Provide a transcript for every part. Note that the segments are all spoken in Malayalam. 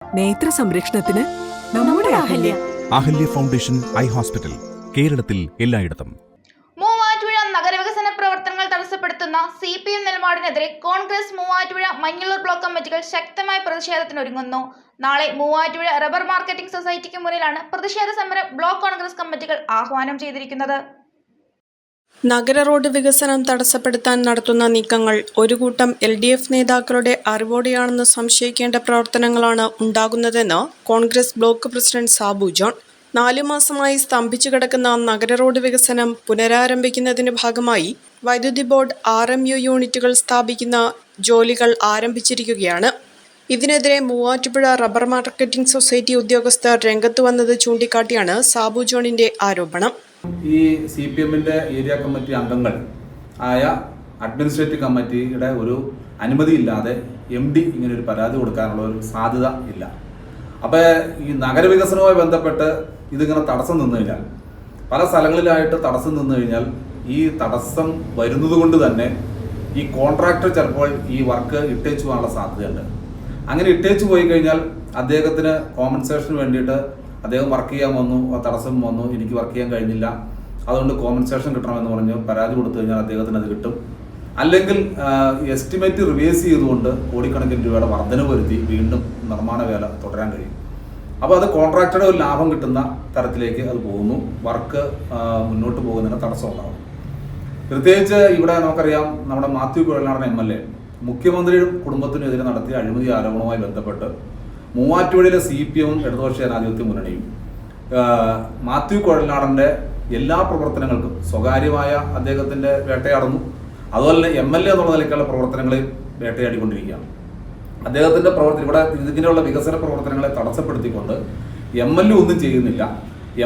നേത്ര സംരക്ഷണത്തിന് നമ്മുടെ Ahalya. Ahalya foundation eye hospital, കേരളത്തിൽ എല്ലായിടത്തും. മൂവാറ്റുപുഴ നഗരവികസന പ്രവർത്തനങ്ങൾ തടസ്സപ്പെടുത്തുന്ന CPM നിലപാടിനെതിരെ കോൺഗ്രസ് മൂവാറ്റുപുഴ മഞ്ഞളൂർ ബ്ലോക്ക് കമ്മിറ്റികൾ ശക്തമായ പ്രതിഷേധത്തിനൊരുങ്ങുന്നു. നാളെ മൂവാറ്റുപുഴ റബ്ബർ മാർക്കറ്റിംഗ് സൊസൈറ്റിക്ക് മുന്നിലാണ് പ്രതിഷേധ സമരം ബ്ലോക്ക് കോൺഗ്രസ് കമ്മിറ്റികൾ ആഹ്വാനം ചെയ്തിരിക്കുന്നത്. നഗര റോഡ് വികസനം തടസ്സപ്പെടുത്താൻ നടത്തുന്ന നീക്കങ്ങൾ ഒരു കൂട്ടം LDF നേതാക്കളുടെ അറിവോടെയാണെന്ന് സംശയിക്കേണ്ട പ്രവർത്തനങ്ങളാണ് ഉണ്ടാകുന്നതെന്ന് കോൺഗ്രസ് ബ്ലോക്ക് പ്രസിഡന്റ് സാബു ജോൺ. 4 മാസമായി സ്തംഭിച്ചു കിടക്കുന്ന നഗര റോഡ് വികസനം പുനരാരംഭിക്കുന്നതിന്റെ ഭാഗമായി വൈദ്യുതി ബോർഡ് RMU യൂണിറ്റുകൾ സ്ഥാപിക്കുന്ന ജോലികൾ ആരംഭിച്ചിരിക്കുകയാണ്. ഇതിനെതിരെ മൂവാറ്റുപുഴ റബ്ബർ മാർക്കറ്റിംഗ് സൊസൈറ്റി ഉദ്യോഗസ്ഥർ രംഗത്ത് വന്നത് ചൂണ്ടിക്കാട്ടിയാണ് സാബു ജോണിന്റെ ആരോപണം. ഈ CPM-ന്റെ ഏരിയ കമ്മിറ്റി അംഗങ്ങൾ ആയ അഡ്മിനിസ്ട്രേറ്റീവ് കമ്മിറ്റിയുടെ ഒരു അനുമതിയില്ലാതെ MD ഇങ്ങനെ ഒരു പരാതി കൊടുക്കാനുള്ള ഒരു സാധ്യത ഇല്ല. അപ്പോൾ ഈ നഗരവികസനവുമായി ബന്ധപ്പെട്ട് ഇതിങ്ങനെ തടസ്സം നിന്ന് കഴിഞ്ഞാൽ, പല സ്ഥലങ്ങളിലായിട്ട് തടസ്സം നിന്ന് കഴിഞ്ഞാൽ, ഈ തടസ്സം വരുന്നത് കൊണ്ട് തന്നെ ഈ കോൺട്രാക്ടർ ചിലപ്പോൾ ഈ വർക്ക് ഇട്ടേച്ചു പോകാനുള്ള സാധ്യതയുണ്ട്. അങ്ങനെ ഇട്ടേച്ചു പോയി കഴിഞ്ഞാൽ അദ്ദേഹത്തിന് കോമ്പൻസേഷന് വേണ്ടിയിട്ട് അദ്ദേഹം വർക്ക് ചെയ്യാൻ വന്നു, തടസ്സം വന്നു, എനിക്ക് വർക്ക് ചെയ്യാൻ കഴിഞ്ഞില്ല, അതുകൊണ്ട് കോമ്പൻസേഷൻ കിട്ടണമെന്ന് പറഞ്ഞ് പരാതി കൊടുത്തു കഴിഞ്ഞാൽ അദ്ദേഹത്തിന് അത് കിട്ടും. അല്ലെങ്കിൽ എസ്റ്റിമേറ്റ് റിവേഴ്സ് ചെയ്തുകൊണ്ട് കോടിക്കണക്കിന് രൂപയുടെ വർധനവ് വരുത്തി വീണ്ടും നിർമ്മാണ വേല തുടരാൻ കഴിയും. അപ്പോൾ അത് കോൺട്രാക്ടറുടെ ഒരു ലാഭം കിട്ടുന്ന തരത്തിലേക്ക് അത് പോകുന്നു. വർക്ക് മുന്നോട്ട് പോകുന്നതിന് തടസ്സമുണ്ടാകും. പ്രത്യേകിച്ച് ഇവിടെ നമുക്കറിയാം, നമ്മുടെ മാത്യു കുഴൽനാടൻ MLA മുഖ്യമന്ത്രിയും കുടുംബത്തിനും എതിരെ നടത്തിയ അഴിമതി ആരോപണവുമായി ബന്ധപ്പെട്ട് മൂവാറ്റുപുഴയിലെ CPM ഇടതുപക്ഷ ജനാധിപത്യ മുന്നണിയും മാത്യു കുഴൽനാടൻ്റെ എല്ലാ പ്രവർത്തനങ്ങൾക്കും സ്വകാര്യമായ അദ്ദേഹത്തിൻ്റെ വേട്ടയാടുന്നു. അതുപോലെ തന്നെ MLA എന്നുള്ള നിലയ്ക്കുള്ള പ്രവർത്തനങ്ങളെ വേട്ടയാടിക്കൊണ്ടിരിക്കുകയാണ്. അദ്ദേഹത്തിൻ്റെ ഇവിടെ ഇതിനുള്ള വികസന പ്രവർത്തനങ്ങളെ തടസ്സപ്പെടുത്തിക്കൊണ്ട് MLA ഒന്നും ചെയ്യുന്നില്ല.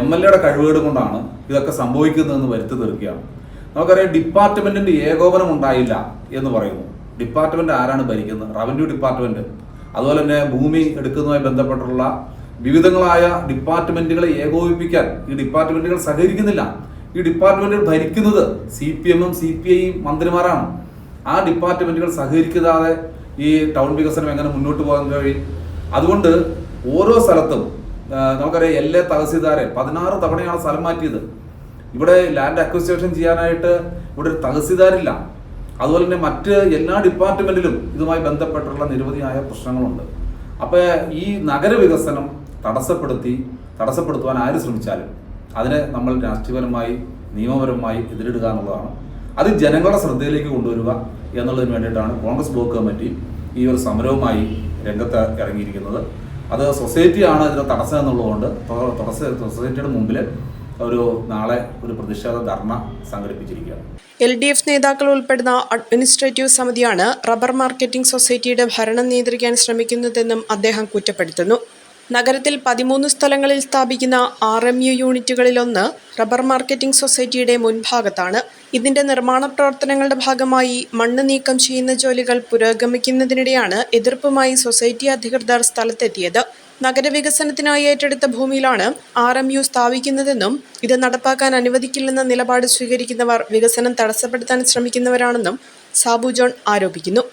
MLAയുടെ കഴിവുകേട് കൊണ്ടാണ് ഇതൊക്കെ സംഭവിക്കുന്നതെന്ന് വരുത്തി തീർക്കുകയാണ്. നമുക്കറിയാം, ഡിപ്പാർട്ട്മെൻറ്റിൻ്റെ ഏകോപനം ഉണ്ടായില്ല എന്ന് പറയുന്നു. ഡിപ്പാർട്ട്മെൻറ്റ് ആരാണ് ഭരിക്കുന്നത്? Revenue department. അതുപോലെ തന്നെ ഭൂമി എടുക്കുന്നതുമായി ബന്ധപ്പെട്ടുള്ള വിവിധങ്ങളായ ഡിപ്പാർട്ട്മെൻറ്റുകളെ ഏകോപിപ്പിക്കാൻ ഈ ഡിപ്പാർട്ട്മെൻറ്റുകൾ സഹകരിക്കുന്നില്ല. ഈ ഡിപ്പാർട്ട്മെൻറ്റുകൾ ഭരിക്കുന്നത് CPM-ഉം CPI-യും മന്ത്രിമാരാണ്. ആ ഡിപ്പാർട്ട്മെൻറ്റുകൾ സഹകരിക്കാതെ ഈ ടൗൺ വികസനം എങ്ങനെ മുന്നോട്ട് പോകാൻ കഴിയും? അതുകൊണ്ട് ഓരോ സ്ഥലത്തും നമുക്കറിയാം, എല്ലാ തഹസീൽദാരെ 16 തവണയാണ് സ്ഥലം മാറ്റിയത്. ഇവിടെ ലാൻഡ് അക്വിസിഷൻ ചെയ്യാനായിട്ട് ഇവിടെ ഒരു തഹസീൽദാരില്ല. അതുപോലെ തന്നെ മറ്റ് എല്ലാ ഡിപ്പാർട്ട്മെൻറ്റിലും ഇതുമായി ബന്ധപ്പെട്ടുള്ള നിരവധിയായ പ്രശ്നങ്ങളുണ്ട്. അപ്പോൾ ഈ നഗരവികസനം തടസ്സപ്പെടുത്തുവാൻ ആര് ശ്രമിച്ചാലും അതിനെ നമ്മൾ രാഷ്ട്രീയപരമായി നിയമപരമായി എതിരിടുക എന്നുള്ളതാണ്. അത് ജനങ്ങളുടെ ശ്രദ്ധയിലേക്ക് കൊണ്ടുവരിക എന്നുള്ളതിന് വേണ്ടിയിട്ടാണ് കോൺഗ്രസ് ബ്ലോക്ക് കമ്മിറ്റി ഈ ഒരു സമരവുമായി രംഗത്ത് ഇറങ്ങിയിരിക്കുന്നത്. അത് സൊസൈറ്റിയാണ് ഇതിന് തടസ്സം എന്നുള്ളതുകൊണ്ട് സൊസൈറ്റിയുടെ മുമ്പിൽ നാളെ ഒരു പ്രതിഷേധ ധർണ സംഘടിപ്പിച്ചിരിക്കുകയാണ്. LDF നേതാക്കൾ ഉൾപ്പെടുന്ന അഡ്മിനിസ്ട്രേറ്റീവ് സമിതിയാണ് റബ്ബർ മാർക്കറ്റിംഗ് സൊസൈറ്റിയുടെ ഭരണം നിയന്ത്രിക്കാൻ ശ്രമിക്കുന്നതെന്നും അദ്ദേഹം കുറ്റപ്പെടുത്തുന്നു. നഗരത്തിൽ 13 സ്ഥലങ്ങളിൽ സ്ഥാപിക്കുന്ന RMU യൂണിറ്റുകളിലൊന്ന് റബ്ബർ മാർക്കറ്റിംഗ് സൊസൈറ്റിയുടെ മുൻഭാഗത്താണ്. ഇതിന്റെ നിർമ്മാണ പ്രവർത്തനങ്ങളുടെ ഭാഗമായി മണ്ണ് നീക്കം ചെയ്യുന്ന ജോലികൾ പുരോഗമിക്കുന്നതിനിടെയാണ് എതിർപ്പുമായി സൊസൈറ്റി അധികൃതർ സ്ഥലത്തെത്തിയത്. നഗരവികസനത്തിനായി ഏറ്റെടുത്ത ഭൂമിയിലാണ് RMU സ്ഥാപിക്കുന്നതെന്നും ഇത് നടപ്പാക്കാൻ അനുവദിക്കില്ലെന്ന നിലപാട് സ്വീകരിക്കുന്നവർ വികസനം തടസ്സപ്പെടുത്താൻ ശ്രമിക്കുന്നവരാണെന്നും സാബു ജോൺ ആരോപിക്കുന്നു.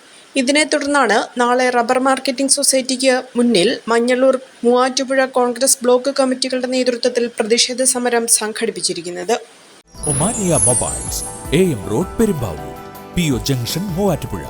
ഇതിനെ തുടർന്നാണ് നാളെ റബ്ബർ മാർക്കറ്റിംഗ് സൊസൈറ്റിക്ക് മുന്നിൽ മഞ്ഞളൂർ, മൂവാറ്റുപുഴ കോൺഗ്രസ് ബ്ലോക്ക് കമ്മിറ്റികളുടെ നേതൃത്വത്തിൽ പ്രതിഷേധ സമരം സംഘടിപ്പിച്ചിരിക്കുന്നത്. Omania mobiles, AM road, Perumbavoor, PO junction, Muvattupuzha.